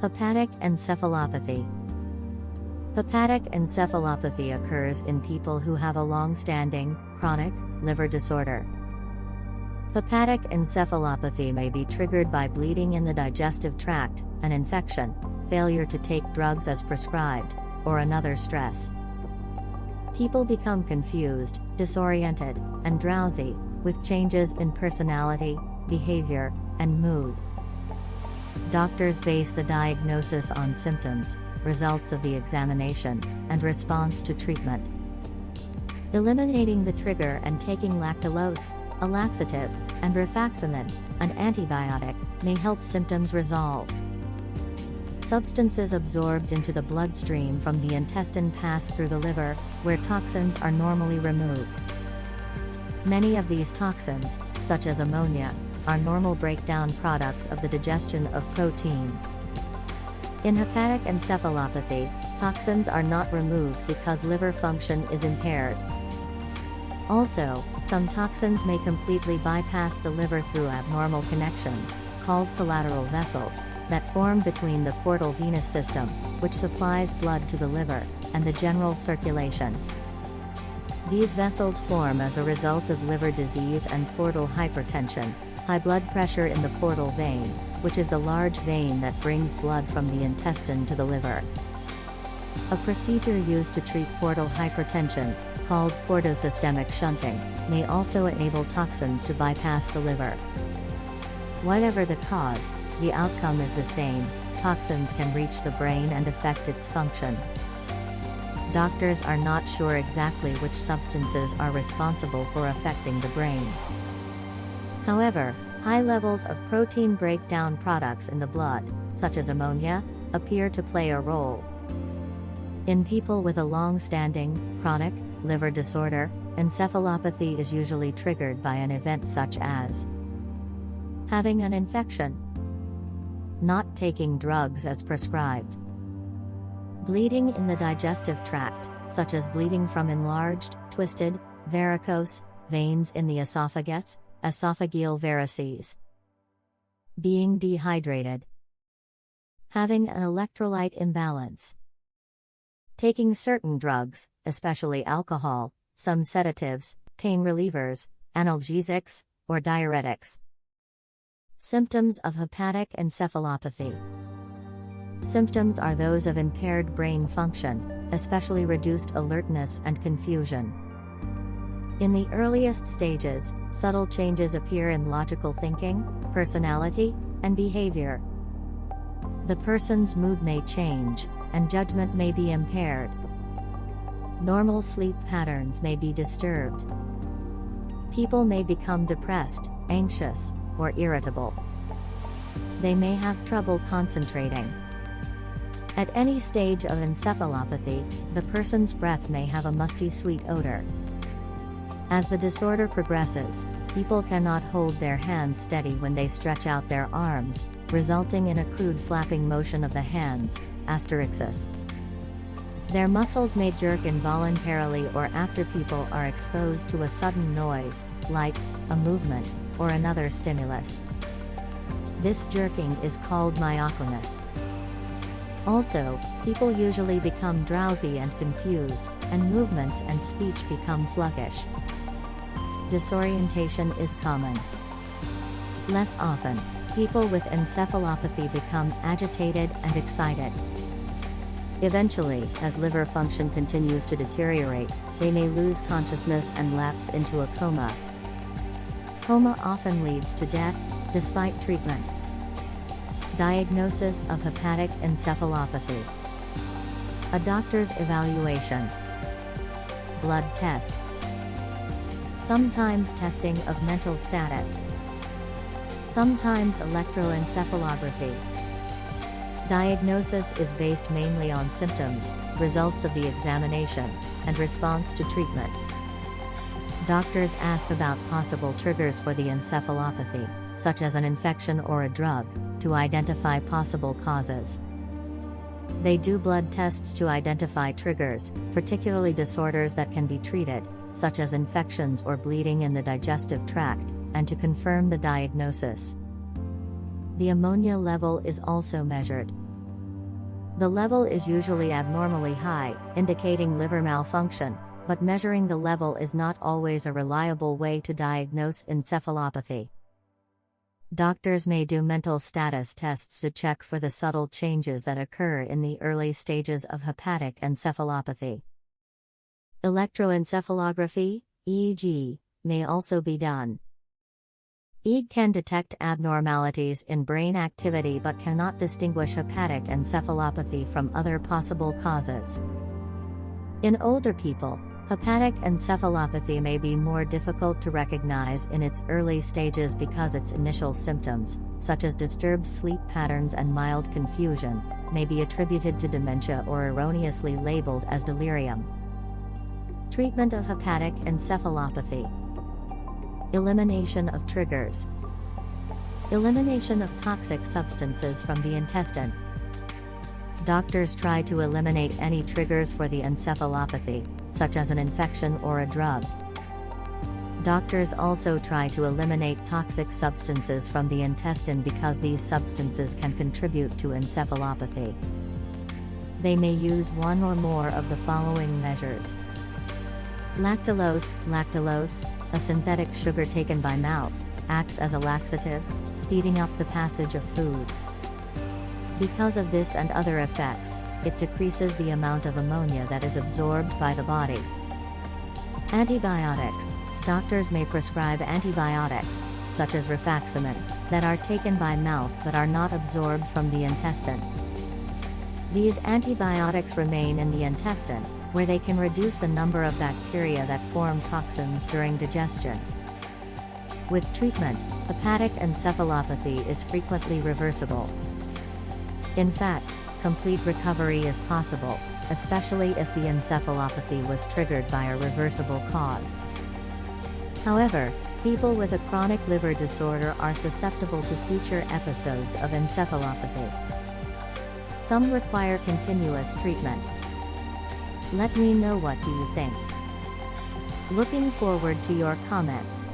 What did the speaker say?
Hepatic encephalopathy. Hepatic encephalopathy occurs in people who have a long-standing, chronic, liver disorder. Hepatic encephalopathy may be triggered by bleeding in the digestive tract, an infection, failure to take drugs as prescribed, or another stress. People become confused, disoriented, and drowsy, with changes in personality, behavior, and mood. Doctors base the diagnosis on symptoms, results of the examination, and response to treatment. Eliminating the trigger and taking lactulose, a laxative, and rifaximin, an antibiotic, may help symptoms resolve. Substances absorbed into the bloodstream from the intestine pass through the liver, where toxins are normally removed. Many of these toxins, such as ammonia, are normal breakdown products of the digestion of protein. In hepatic encephalopathy, toxins are not removed because liver function is impaired. Also, some toxins may completely bypass the liver through abnormal connections, called collateral vessels, that form between the portal venous system, which supplies blood to the liver, and the general circulation. These vessels form as a result of liver disease and portal hypertension, high blood pressure in the portal vein, which is the large vein that brings blood from the intestine to the liver. A procedure used to treat portal hypertension, called portosystemic shunting, may also enable toxins to bypass the liver. Whatever the cause, the outcome is the same: toxins can reach the brain and affect its function. Doctors are not sure exactly which substances are responsible for affecting the brain. However, high levels of protein breakdown products in the blood, such as ammonia, appear to play a role. In people with a long-standing, chronic, liver disorder, encephalopathy is usually triggered by an event such as having an infection, not taking drugs as prescribed, bleeding in the digestive tract, such as bleeding from enlarged, twisted, varicose veins in the esophagus, esophageal varices, being dehydrated, having an electrolyte imbalance, taking certain drugs, especially alcohol, some sedatives, pain relievers, analgesics, or diuretics. Symptoms of hepatic encephalopathy. Symptoms are those of impaired brain function, especially reduced alertness and confusion. In the earliest stages, subtle changes appear in logical thinking, personality, and behavior. The person's mood may change, and judgment may be impaired. Normal sleep patterns may be disturbed. People may become depressed, anxious, or irritable. They may have trouble concentrating. At any stage of encephalopathy, the person's breath may have a musty sweet odor. As the disorder progresses, people cannot hold their hands steady when they stretch out their arms, resulting in a crude flapping motion of the hands, asterixis. Their muscles may jerk involuntarily or after people are exposed to a sudden noise, like a movement, or another stimulus. This jerking is called myoclonus. Also, people usually become drowsy and confused, and movements and speech become sluggish. Disorientation is common. Less often, people with encephalopathy become agitated and excited. Eventually, as liver function continues to deteriorate, they may lose consciousness and lapse into a coma. Coma often leads to death, despite treatment. Diagnosis of hepatic encephalopathy. A doctor's evaluation. Blood tests. Sometimes testing of mental status. Sometimes electroencephalography. Diagnosis is based mainly on symptoms, results of the examination, and response to treatment. Doctors ask about possible triggers for the encephalopathy, such as an infection or a drug, to identify possible causes. They do blood tests to identify triggers, particularly disorders that can be treated, such as infections or bleeding in the digestive tract, and to confirm the diagnosis. The ammonia level is also measured. The level is usually abnormally high, indicating liver malfunction, but measuring the level is not always a reliable way to diagnose encephalopathy. Doctors may do mental status tests to check for the subtle changes that occur in the early stages of hepatic encephalopathy. Electroencephalography, EEG, may also be done. EEG can detect abnormalities in brain activity but cannot distinguish hepatic encephalopathy from other possible causes. In older people, hepatic encephalopathy may be more difficult to recognize in its early stages because its initial symptoms, such as disturbed sleep patterns and mild confusion, may be attributed to dementia or erroneously labeled as delirium. Treatment of hepatic encephalopathy. Elimination of triggers. Elimination of toxic substances from the intestine. Doctors try to eliminate any triggers for the encephalopathy, such as an infection or a drug. Doctors also try to eliminate toxic substances from the intestine because these substances can contribute to encephalopathy. They may use one or more of the following measures. Lactulose. Lactulose, a synthetic sugar taken by mouth, acts as a laxative, speeding up the passage of food. Because of this and other effects, it decreases the amount of ammonia that is absorbed by the body. Antibiotics. Doctors may prescribe antibiotics, such as rifaximin, that are taken by mouth but are not absorbed from the intestine. These antibiotics remain in the intestine, where they can reduce the number of bacteria that form toxins during digestion. With treatment, hepatic encephalopathy is frequently reversible. In fact, complete recovery is possible, especially if the encephalopathy was triggered by a reversible cause. However, people with a chronic liver disorder are susceptible to future episodes of encephalopathy. Some require continuous treatment. Let me know what do you think. Looking forward to your comments.